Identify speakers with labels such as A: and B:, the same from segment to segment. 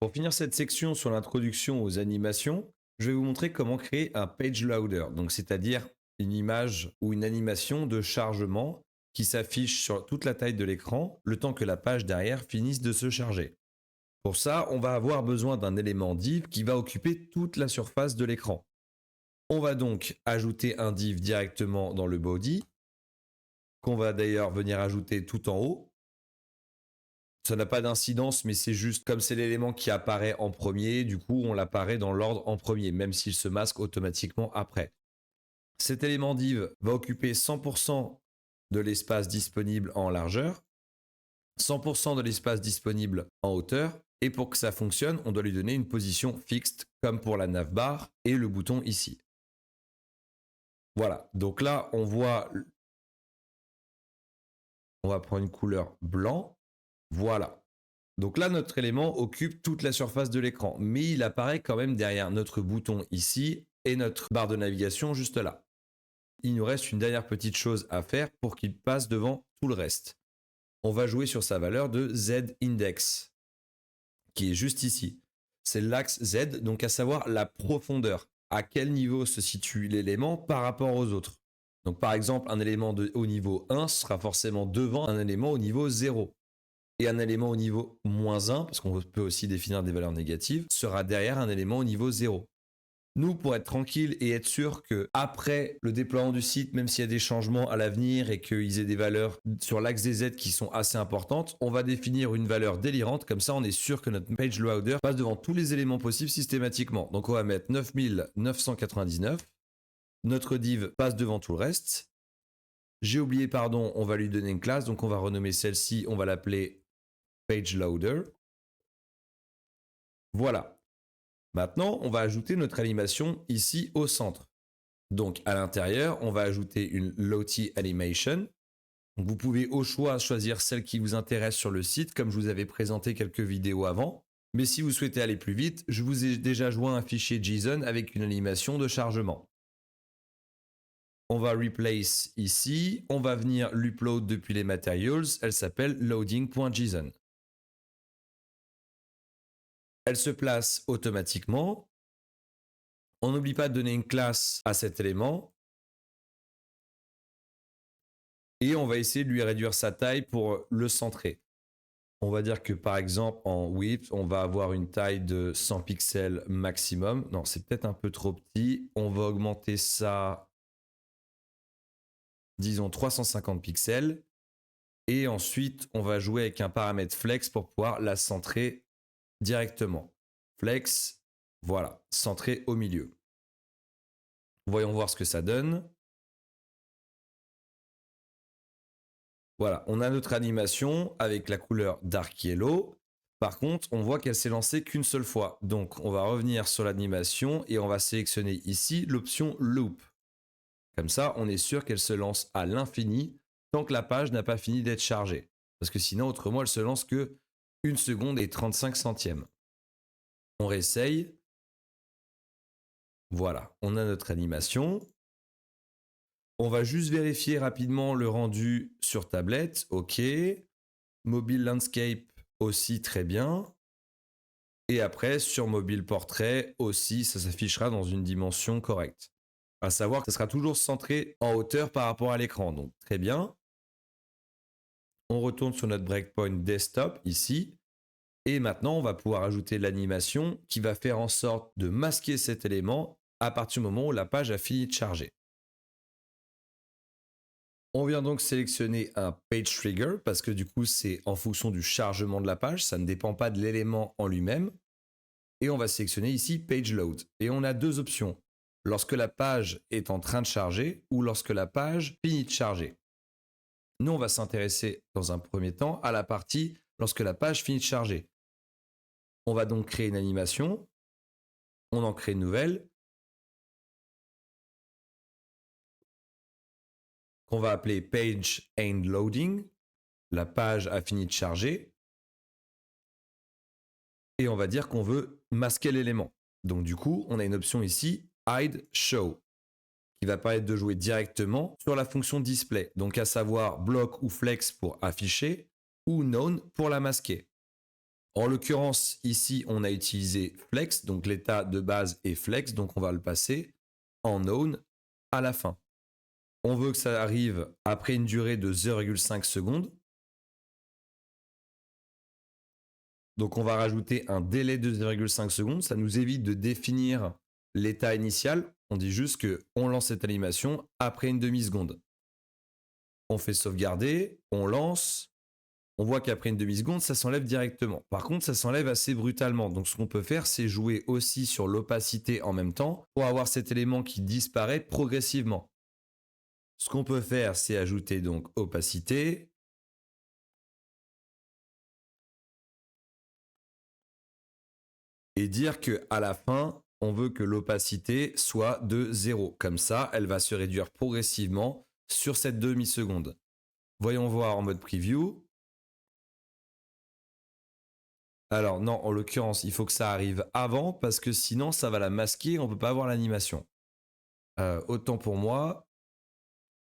A: Pour finir cette section sur l'introduction aux animations, je vais vous montrer comment créer un page loader, donc c'est-à-dire une image ou une animation de chargement qui s'affiche sur toute la taille de l'écran le temps que la page derrière finisse de se charger. Pour ça, on va avoir besoin d'un élément div qui va occuper toute la surface de l'écran. On va donc ajouter un div directement dans le body, qu'on va d'ailleurs venir ajouter tout en haut. Ça n'a pas d'incidence, mais c'est juste comme c'est l'élément qui apparaît en premier, du coup on l'apparaît dans l'ordre en premier, même s'il se masque automatiquement après. Cet élément div va occuper 100% de l'espace disponible en largeur, 100% de l'espace disponible en hauteur, et pour que ça fonctionne, on doit lui donner une position fixe, comme pour la navbar et le bouton ici. Voilà, donc là on voit, on va prendre une couleur blanc, voilà. Donc là, notre élément occupe toute la surface de l'écran, mais il apparaît quand même derrière notre bouton ici et notre barre de navigation juste là. Il nous reste une dernière petite chose à faire pour qu'il passe devant tout le reste. On va jouer sur sa valeur de Z-index, qui est juste ici. C'est l'axe Z, donc à savoir la profondeur. À quel niveau se situe l'élément par rapport aux autres. Donc par exemple, un élément au niveau 1 sera forcément devant un élément au niveau 0. Et un élément au niveau -1, parce qu'on peut aussi définir des valeurs négatives, sera derrière un élément au niveau 0. Nous, pour être tranquille et être sûr que après le déploiement du site, même s'il y a des changements à l'avenir et qu'ils aient des valeurs sur l'axe des Z qui sont assez importantes, on va définir une valeur délirante, comme ça on est sûr que notre page loader passe devant tous les éléments possibles systématiquement. Donc on va mettre 9999, notre div passe devant tout le reste. J'ai oublié, pardon, on va lui donner une classe, donc on va renommer celle-ci, on va l'appeler page loader. Voilà. Maintenant, on va ajouter notre animation ici au centre. Donc à l'intérieur, on va ajouter une Lottie Animation. Donc, vous pouvez au choix choisir celle qui vous intéresse sur le site, comme je vous avais présenté quelques vidéos avant. Mais si vous souhaitez aller plus vite, je vous ai déjà joint un fichier JSON avec une animation de chargement. On va replace ici. On va venir l'upload depuis les materials. Elle s'appelle loading.json. Elle se place automatiquement. On n'oublie pas de donner une classe à cet élément. Et on va essayer de lui réduire sa taille pour le centrer. On va dire que par exemple en width, on va avoir une taille de 100 pixels maximum. Non, c'est peut-être un peu trop petit. On va augmenter ça, disons 350 pixels. Et ensuite, on va jouer avec un paramètre flex pour pouvoir la centrer directement. Flex, voilà, centré au milieu. Voyons voir ce que ça donne. Voilà, on a notre animation avec la couleur Dark Yellow. Par contre, on voit qu'elle s'est lancée qu'une seule fois. Donc, on va revenir sur l'animation et on va sélectionner ici l'option Loop. Comme ça, on est sûr qu'elle se lance à l'infini tant que la page n'a pas fini d'être chargée. Parce que sinon, autrement, elle se lance que 1 seconde et 35 centièmes. On réessaye. Voilà, on a notre animation. On va juste vérifier rapidement le rendu sur tablette. OK. Mobile Landscape aussi, très bien. Et après, sur Mobile Portrait aussi, ça s'affichera dans une dimension correcte. À savoir que ça sera toujours centré en hauteur par rapport à l'écran. Donc, très bien. On retourne sur notre breakpoint desktop ici. Et maintenant, on va pouvoir ajouter l'animation qui va faire en sorte de masquer cet élément à partir du moment où la page a fini de charger. On vient donc sélectionner un page trigger parce que du coup, c'est en fonction du chargement de la page. Ça ne dépend pas de l'élément en lui-même. Et on va sélectionner ici page load. Et on a deux options. Lorsque la page est en train de charger ou lorsque la page finit de charger. Nous, on va s'intéresser dans un premier temps à la partie lorsque la page finit de charger. On va donc créer une animation. On en crée une nouvelle. Qu'on va appeler page end loading. La page a fini de charger. Et on va dire qu'on veut masquer l'élément. Donc du coup, on a une option ici, hide show, qui va permettre de jouer directement sur la fonction display. Donc à savoir block ou flex pour afficher ou none pour la masquer. En l'occurrence, ici, on a utilisé flex, donc l'état de base est flex, donc on va le passer en known à la fin. On veut que ça arrive après une durée de 0,5 secondes. Donc on va rajouter un délai de 0,5 secondes. Ça nous évite de définir l'état initial. On dit juste qu'on lance cette animation après une demi-seconde. On fait sauvegarder, on lance. On voit qu'après une demi-seconde, ça s'enlève directement. Par contre, ça s'enlève assez brutalement. Donc ce qu'on peut faire, c'est jouer aussi sur l'opacité en même temps pour avoir cet élément qui disparaît progressivement. Ce qu'on peut faire, c'est ajouter donc opacité. Et dire qu'à la fin, on veut que l'opacité soit de 0. Comme ça, elle va se réduire progressivement sur cette demi-seconde. Voyons voir en mode preview. Alors non, en l'occurrence, il faut que ça arrive avant parce que sinon, ça va la masquer, on ne peut pas avoir l'animation. Autant pour moi.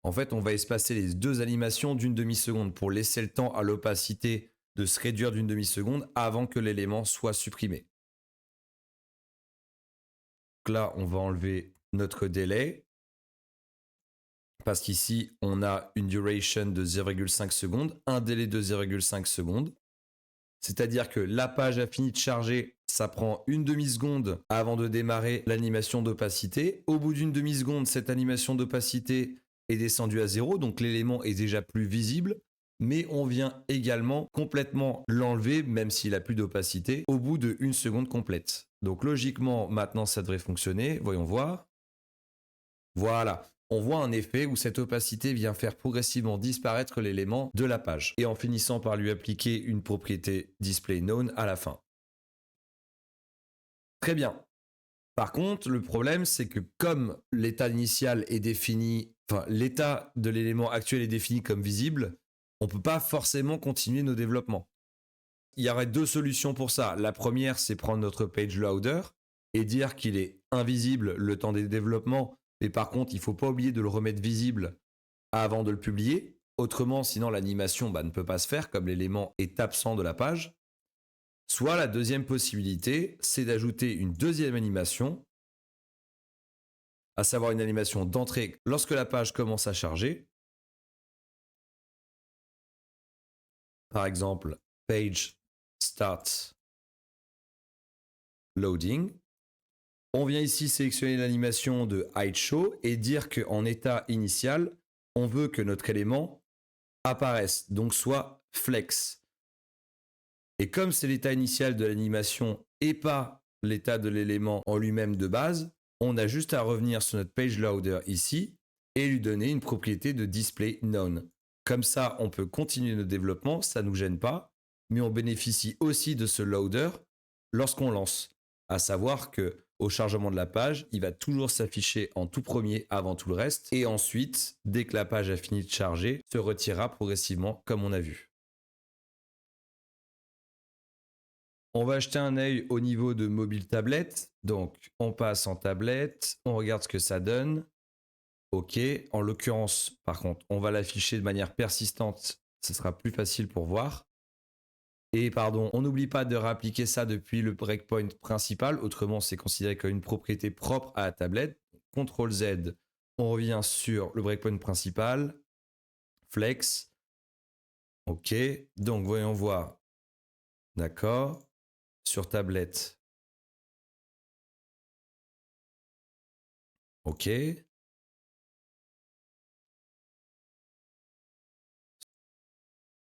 A: En fait, on va espacer les deux animations d'une demi-seconde pour laisser le temps à l'opacité de se réduire d'une demi-seconde avant que l'élément soit supprimé. Donc là, on va enlever notre délai parce qu'ici, on a une duration de 0,5 secondes, un délai de 0,5 secondes. C'est-à-dire que la page a fini de charger, ça prend une demi-seconde avant de démarrer l'animation d'opacité. Au bout d'une demi-seconde, cette animation d'opacité est descendue à 0, donc l'élément est déjà plus visible. Mais on vient également complètement l'enlever, même s'il n'a plus d'opacité, au bout de 1 seconde complète. Donc logiquement, maintenant, ça devrait fonctionner. Voyons voir. Voilà. On voit un effet où cette opacité vient faire progressivement disparaître l'élément de la page et en finissant par lui appliquer une propriété display known à la fin. Très bien. Par contre, le problème, c'est que comme l'état initial est défini, enfin l'état de l'élément actuel est défini comme visible, on ne peut pas forcément continuer nos développements. Il y aurait deux solutions pour ça. La première, c'est prendre notre page loader et dire qu'il est invisible le temps des développements. Mais par contre, il ne faut pas oublier de le remettre visible avant de le publier. Autrement, sinon l'animation ne peut pas se faire comme l'élément est absent de la page. Soit la deuxième possibilité, c'est d'ajouter une deuxième animation, à savoir une animation d'entrée lorsque la page commence à charger. Par exemple, page start loading. On vient ici sélectionner l'animation de hide show et dire qu'en état initial, on veut que notre élément apparaisse, donc soit flex. Et comme c'est l'état initial de l'animation et pas l'état de l'élément en lui-même de base, on a juste à revenir sur notre page loader ici et lui donner une propriété de display known. Comme ça, on peut continuer notre développement, ça ne nous gêne pas, mais on bénéficie aussi de ce loader lorsqu'on lance. À savoir que au chargement de la page, il va toujours s'afficher en tout premier avant tout le reste. Et ensuite, dès que la page a fini de charger, se retirera progressivement comme on a vu. On va jeter un œil au niveau de mobile tablette. Donc, on passe en tablette, on regarde ce que ça donne. OK. En l'occurrence, par contre, on va l'afficher de manière persistante. Ce sera plus facile pour voir. Et pardon, on n'oublie pas de réappliquer ça depuis le breakpoint principal. Autrement, c'est considéré comme une propriété propre à la tablette. CTRL Z, on revient sur le breakpoint principal. Flex. OK. Donc, voyons voir. D'accord. Sur tablette. OK.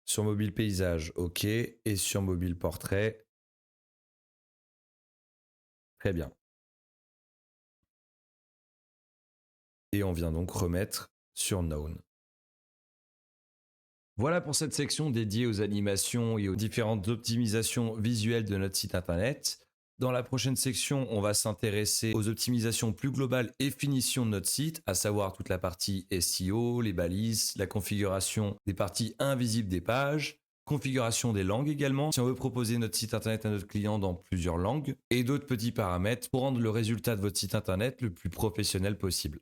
A: Sur mobile paysage, OK. Et sur mobile portrait. Très bien. Et on vient donc remettre sur known. Voilà pour cette section dédiée aux animations et aux différentes optimisations visuelles de notre site internet. Dans la prochaine section, on va s'intéresser aux optimisations plus globales et finition de notre site, à savoir toute la partie SEO, les balises, la configuration des parties invisibles des pages, configuration des langues également, si on veut proposer notre site internet à notre client dans plusieurs langues, et d'autres petits paramètres pour rendre le résultat de votre site internet le plus professionnel possible.